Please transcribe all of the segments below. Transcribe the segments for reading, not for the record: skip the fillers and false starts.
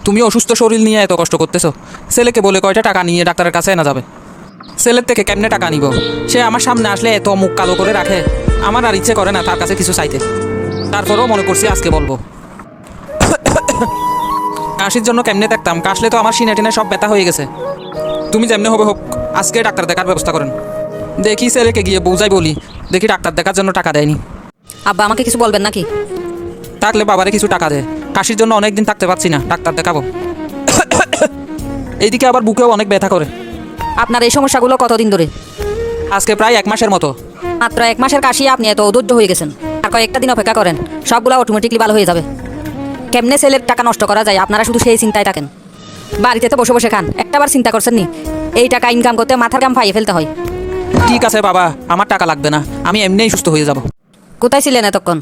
তুমি অসুস্থ শরীর নিয়ে এত কষ্ট করতেছো, ছেলেকে বলে কয়টা টাকা নিয়ে ডাক্তারের কাছে না যাবে? ছেলের থেকে কেমনে টাকা নিব? সে আমার সামনে আসলে এত মুখ কালো করে রাখে, আমার আর ইচ্ছে করে না তার কাছে কিছু চাইতে। তারপরেও মনে করছি আজকে বলবো। কাশির জন্য কেমনে দেখতাম, কাশলে তো আমার সিনে টিনে সব ব্যথা হয়ে গেছে। তুমি যেমনি হবে হোক আজকে ডাক্তার দেখার ব্যবস্থা করেন। দেখি ছেলেকে গিয়ে বউজাই বলি, দেখি ডাক্তার দেখার জন্য টাকা দেয়নি। আব্বা আমাকে কিছু বলবেন নাকি? থাকলে বাবারে কিছু টাকা দেয়, কাশির জন্য অনেক দিন থাকতে পারছি না, ডাক্তার দেখাবো। এইদিকে আবার বুকেও অনেক ব্যথা করে। আপনার এই সমস্যাগুলো কতদিন ধরে? আজকে প্রায় 1 মাসের মতো। মাত্র 1 মাসের কাশি আপনি এত অধৈর্য হয়ে গেছেন। আর কয়েকটা দিন অপেক্ষা করেন, সবগুলো অটোমেটিকলি ভালো হয়ে যাবে। কেমনে ছেলের টাকা নষ্ট করা যায় আপনারা শুধু সেই চিন্তায় থাকেন। বাড়িতে তো বসে বসে খান, একটাবার চিন্তা করছেন নি এই টাকা ইনকাম করতে মাথার ঘাম পাইয়ে ফেলতে হয়? ঠিক আছে বাবা, আমার টাকা লাগবে না, আমি এমনিই সুস্থ হয়ে যাব। কোথায় ছিলেন এতক্ষণ?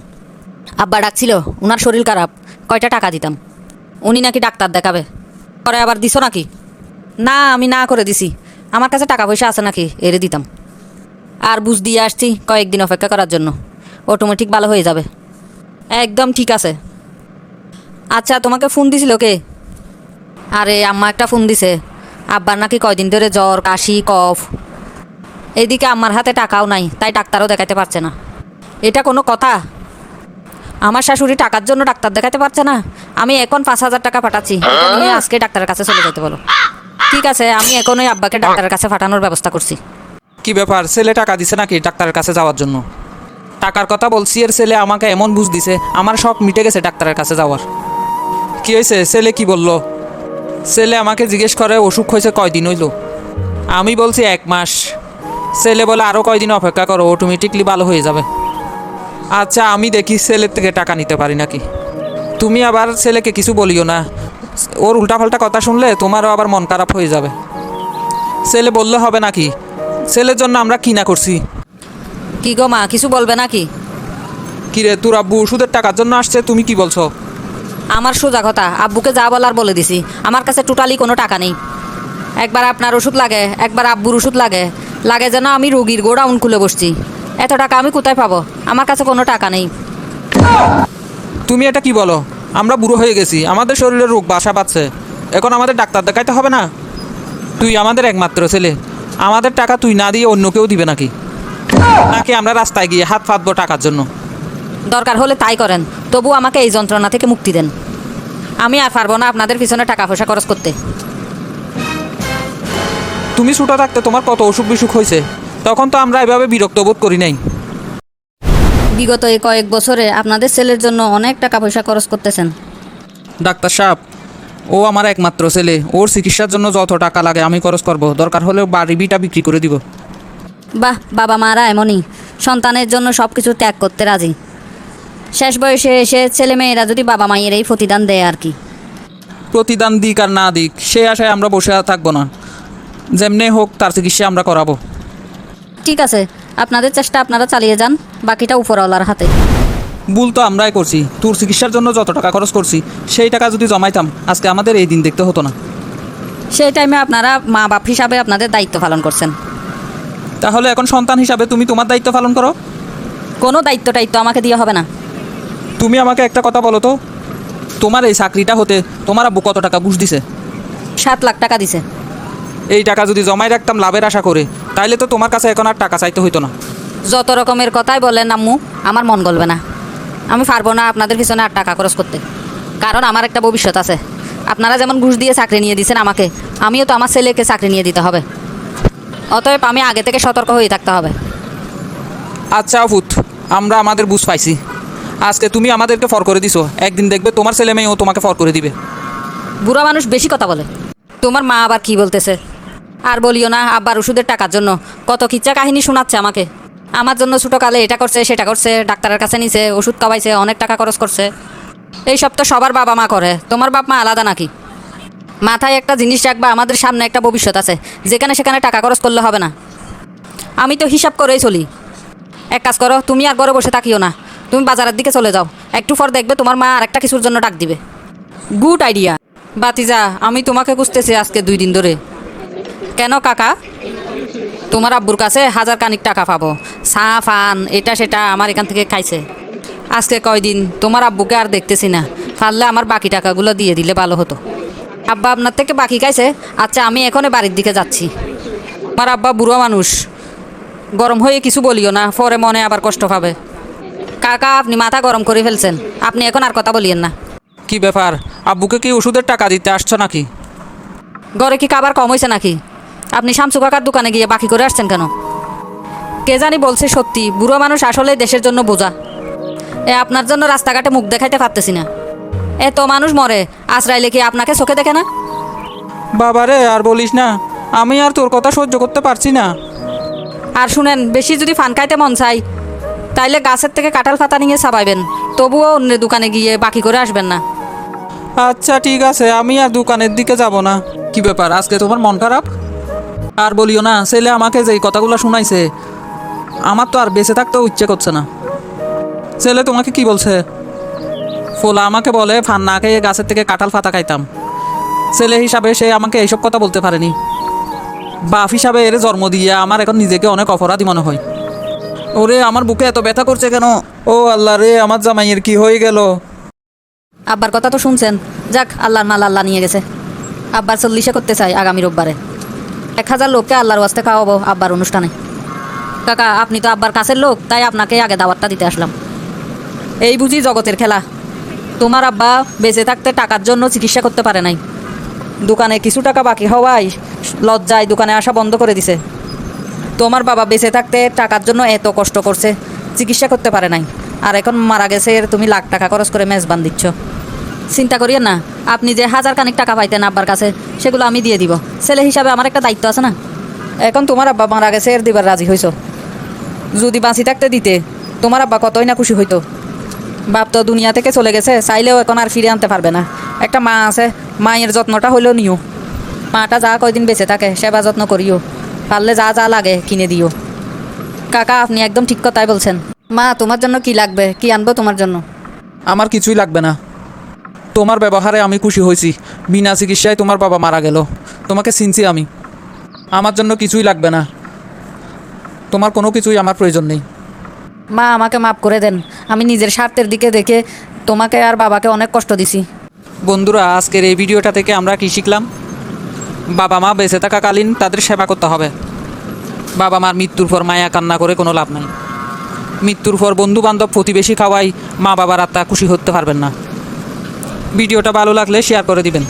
আব্বা ডাকছিল, উনার শরীর খারাপ, কয়টা টাকা দিতাম। উনি নাকি ডাক্তার দেখাবে, পরে আবার দিছো নাকি? না, আমি না করে দিছি। আমার কাছে টাকা পয়সা আছে নাকি এরে দিতাম। আর বুঝ দিয়ে আসছি কয়েকদিন অপেক্ষা করার জন্য, অটোমেটিক ভালো হয়ে যাবে। একদম ঠিক আছে। আচ্ছা, তোমাকে ফোন দিছিল কে? আরে আম্মা একটা ফোন দিছে, আব্বার নাকি কয়দিন ধরে জ্বর, কাশি, কফ। এইদিকে আমার হাতে টাকাও নাই, তাই ডাক্তারও দেখাতে পারছে না। এটা কোনো কথা? আমার শাশুড়ি টাকার জন্য ডাক্তার দেখাতে পারছে না? আমি এখন 5,000 টাকা পাঠাচ্ছি, এটা নিয়ে আজকে ডাক্তারের কাছে চলে যেতে বলো। ঠিক আছে, আমি এখনই আব্বাকে ডাক্তারের কাছে পাঠানোর ব্যবস্থা করছি। কি ব্যাপার, ছেলে টাকা দিছে নাকি ডাক্তারের কাছে যাওয়ার জন্য? টাকার কথা বলছি, এর ছেলে আমাকে এমন বুঝ দিছে আমার শখ মিটে গেছে ডাক্তারের কাছে যাওয়ার। কি হয়েছে, ছেলে কি বলল? ছেলে আমাকে জিজ্ঞেস করে অসুখ হয়েছে কয়দিন হইল। আমি বলছি 1 মাস। ছেলে বলে আরও কয়দিন অপেক্ষা করো, অটোমেটিকলি ভালো হয়ে যাবে। আচ্ছা, আমি দেখি ছেলের থেকে টাকা নিতে পারি নাকি। তুমি আবার ছেলেকে কিছু বলিও না, ওর উল্টাপাল্টা কথা শুনলে তোমারও আবার মন খারাপ হয়ে যাবে। ছেলে বললে হবে নাকি? ছেলের জন্য আমরা কি না করছি। কি গো মা, কিছু বলবে নাকি? কিরে, তোর আব্বু ওষুধের টাকার জন্য আসছে, তুমি কি বলছো? আমার সোজা কথা, আব্বুকে যা বলার বলে দিছি। আমার কাছে টোটালি কোনো টাকা নেই। একবার আপনার ওষুধ লাগে, একবার আব্বুর ওষুধ লাগে, লাগে যেন আমি রোগীর গোডাউন খুলে বসছি। এত টাকা আমি কোথায় পাবো? আমার কাছে কোনো টাকা নেই। তুমি এটা কি বলো? আমরা বুড়ো হয়ে গেছি, আমাদের শরীরে রোগ বাসা বাঁধছে, এখন আমাদের ডাক্তার দেখাইতে হবে না? তুই আমাদের একমাত্র ছেলে, আমাদের টাকা তুই না দিয়ে অন্য কেউ দিবে নাকি? নাকি আমরা রাস্তায় গিয়ে হাত পাতবো টাকার জন্য? দরকার হলে তাই করেন, তবু আমাকে এই যন্ত্রণা থেকে মুক্তি দেন। আমি আর পারবো না আপনাদের পিছনে টাকা পয়সা খরচ করতে। তুমি ছোটো থাকতে তোমার কত অসুখ বিসুখ হয়েছে, তখন তো আমরা এভাবে বিরক্ত বোধ করি নাই। বিগত এই কয়েক বছরে আপনাদের ছেলের জন্য অনেক টাকা পয়সা খরচ করতেছেন। ডাক্তার সাহেব, ও আমার একমাত্র ছেলে, ওর চিকিৎসার জন্য যত টাকা লাগে আমি খরচ করব, দরকার হলে বাড়ি বিটা বিক্রি করে দিব। বাহ, বাবা মারা এমনই, সন্তানের জন্য সব কিছু ত্যাগ করতে রাজি। শেষ বয়সে এসে ছেলে মেয়েরা যদি বাবা মায়ের এই প্রতিদান দেয় আর কি। প্রতিদান দিক আর না দিক সে আশায় আমরা বসে থাকবো না, যেমনি হোক তার চিকিৎসা আমরা করাবো। ঠিক আছে, আপনাদের চেষ্টা আপনারা চালিয়ে যান, বাকিটা উপরওয়ালার হাতে। ভুল তো আমরাই করছি, তোর চিকিৎসার জন্য যত টাকা খরচ করছি সেই টাকা যদি জমাইতাম আজকে আমাদের এই দিন দেখতে হতো না। সেই টাইমে আপনারা মা বাপ হিসাবে আপনাদের দায়িত্ব পালন করছেন। তাহলে এখন সন্তান হিসাবে তুমি তোমার দায়িত্ব পালন করো। কোনো দায়িত্ব আমাকে দিয়ে হবে না। তুমি আমাকে একটা কথা বলো তো, তোমার এই চাকরিটা হতে তোমার আব্বু কত টাকা ঘুষ দিছে? 7 লাখ টাকা দিছে। এই টাকা যদি জমাই রাখতাম লাভের আশা করে, তাইলে তো তোমার কাছে এখন আর টাকা চাইতে হইতো না। যত রকমের কথাই বলেন আম্মু, আমার মন গলবে না। আমি পারবো না আপনাদের পিছনে আর টাকা খরচ করতে, কারণ আমার একটা ভবিষ্যৎ আছে। আপনারা যেমন ঘুষ দিয়ে চাকরি নিয়ে দিয়েছেন আমাকে, আমিও তো আমার ছেলেকে চাকরি নিয়ে দিতে হবে। অতএব আমি আগে থেকে সতর্ক হয়ে থাকতে হবে। আচ্ছা ফুত, আমরা আমাদের বুঝ পাইছি। আজকে তুমি আমাদেরকে ফর করে দিছো, একদিন দেখবে তোমার ছেলে মেয়েও তোমাকে ফর করে দিবে। বুড়া মানুষ বেশি কথা বলে। তোমার মা আবার কি বলতেছে? আর বলিও না, আব্বার ওষুধের টাকার জন্য কত কিচ্ছা কাহিনী শোনাচ্ছে আমাকে। আমার জন্য ছোটোকালে এটা করছে সেটা করছে, ডাক্তারের কাছে নিছে, ওষুধ খাওয়াইছে, অনেক টাকা খরচ করছে। এইসব তো সবার বাবা মা করে, তোমার বাপ মা আলাদা নাকি? মাথায় একটা জিনিস রাখবা, আমাদের সামনে একটা ভবিষ্যৎ আছে, যেখানে সেখানে টাকা খরচ করলে হবে না। আমি তো হিসাব করেই চলি। এক কাজ করো, তুমি আর ঘরে বসে থাকিও না, তুমি বাজারের দিকে চলে যাও। একটু পর দেখবে তোমার মা আর একটা কিছুর জন্য ডাক দিবে। Good idea. বাতিজা, আমি তোমাকে খুঁজতেছি আজকে 2 দিন ধরে। কেন কাকা? তোমার আব্বুর কাছে 1000 কানিক টাকা পাবো, চা ফান এটা সেটা আমার এখান থেকে খাইছে। আজকে কয়দিন তোমার আব্বুকে আর দেখতেছি না, পারলে আমার বাকি টাকাগুলো দিয়ে দিলে ভালো হতো। আব্বা আপনার থেকে বাকি খাইছে। আচ্ছা আমি এখনই বাড়ির দিকে যাচ্ছি। আমার আব্বা বুড়ো মানুষ, গরম হয়ে কিছু বলিও না, পরে মনে আবার কষ্ট পাবে। কাকা আপনি মাথা গরম করে ফেলছেন, আপনি এখন আর কথা বলিয়েন না। কি ব্যাপার, আব্বুকে কি ওষুধের টাকা দিতে আসছো নাকি? ঘরে কি খাবার কম হয়েছে নাকি? আপনি শামসু কাকার দোকানে গিয়ে বাকি করে আসছেন কেন? কে জানি বলছে সত্যি, বুড়ো মানুষ আসলে দেশের জন্য বোঝা। আপনার জন্য রাস্তাঘাটে মুখ দেখাইতে পারতেছি না। এত মানুষ মরে, আশ্রাইলে কি আপনাকে চোখে দেখে না? বাবারে আর বলিস না, আমি আর তোর কথা সহ্য করতে পারছি না। আর শুনেন, বেশি যদি ফান খাইতে মন চাই তাইলে গাছের থেকে কাঁঠাল পাতা নিয়ে চাবাইবেন, তবুও অন্যের দোকানে গিয়ে বাকি করে আসবেন না। আচ্ছা ঠিক আছে, আমি আর দোকানের দিকে যাব না। কি ব্যাপার, আজকে তোমার মন খারাপ? আর বলিও না, ছেলে আমাকে যেই কথাগুলো শুনাইছে, আমার তো আর বেঁচে থাকতেও ইচ্ছে করছে না। ছেলে তোমাকে কি বলছে? ফোলা আমাকে বলে ফান না খেয়ে গাছের থেকে কাঁঠাল পাতা খাইতাম। ছেলে হিসাবে সে আমাকে এইসব কথা বলতে পারেনি। বাপ হিসাবে এর জন্ম দিয়ে আমার এখন নিজেকে অনেক অপরাধী মনে হয়। ওরে আমার বুকে এত ব্যথা করছে কেন? ও আল্লাহ রে, আমার জামাইয়ের কি হয়ে গেল? আব্বার কথা তো শুনছেন। যাক, আল্লাহর মাল আল্লাহ নিয়ে গেছে। আব্বার 40 করতে চাই আগামী রোববারে। 1000 লোককে আল্লাহর ওয়াস্তে খাওয়াবো আব্বার অনুষ্ঠানে। কাকা আপনি তো আব্বার কাছের লোক, তাই আপনাকে আগে দাওয়াতটা দিতে আসলাম। এই বুঝি জগতের খেলা। তোমার আব্বা বেঁচে থাকতে টাকার জন্য চিকিৎসা করতে পারে নাই। দোকানে কিছু টাকা বাকি হওয়ায় লজ্জায় দোকানে আসা বন্ধ করে দিছে। তোমার বাবা বেঁচে থাকতে টাকার জন্য এত কষ্ট করছে, চিকিৎসা করতে পারে নাই, আর এখন মারা গেছে, তুমি লাখ টাকা খরচ করে মেজবান দিচ্ছ। চিন্তা করিয়েন না, আপনি যে 1000 খানিক টাকা পাইতেন আব্বার কাছে, সেগুলো আমি দিয়ে দিব। ছেলে হিসাবে আমার একটা দায়িত্ব আছে না? এখন তোমার আব্বা মারা গেছে, এর দিবার রাজি হইছ। যদি বাঁচি থাকতে দিতে, তোমার আব্বা কতই না খুশি হইতো। বাপ তো দুনিয়া থেকে চলে গেছে, চাইলেও এখন আর ফিরে আনতে পারবে না। একটা মা আছে, মায়ের যত্নটা হইলেও নিও। মাটা যা কয়দিন বেঁচে থাকে সেবা যত্ন করিও, পারলে যা যা লাগে কিনে দিও। কাকা আপনি একদম ঠিক কথাই বলছেন। মা তোমার জন্য কি লাগবে, কি আনবো তোমার জন্য? আমার কিছুই লাগবে না। তোমার ব্যবহারে আমি খুশি হয়েছি। বিনা চিকিৎসায় তোমার বাবা মারা গেল, তোমাকে চিনছি আমি। আমার জন্য কিছুই লাগবে না, তোমার কোনো কিছুই আমার প্রয়োজন নেই। মা আমাকে মাফ করে দেন, আমি নিজের স্বার্থের দিকে দেখে তোমাকে আর বাবাকে অনেক কষ্ট দিছি। বন্ধুরা, আজকের এই ভিডিওটা থেকে আমরা কি শিখলাম? বাবা মা বেঁচে থাকাকালীন তাদের সেবা করতে হবে। বাবা মার মৃত্যুর পর মায়া কান্না করে কোনো লাভ নাই। মৃত্যুর পর বন্ধু বান্ধব প্রতিবেশী খাওয়াই মা বাবার আত্মা খুশি হতে পারবেন না। ভিডিওটা ভালো লাগলে শেয়ার করে দিবেন।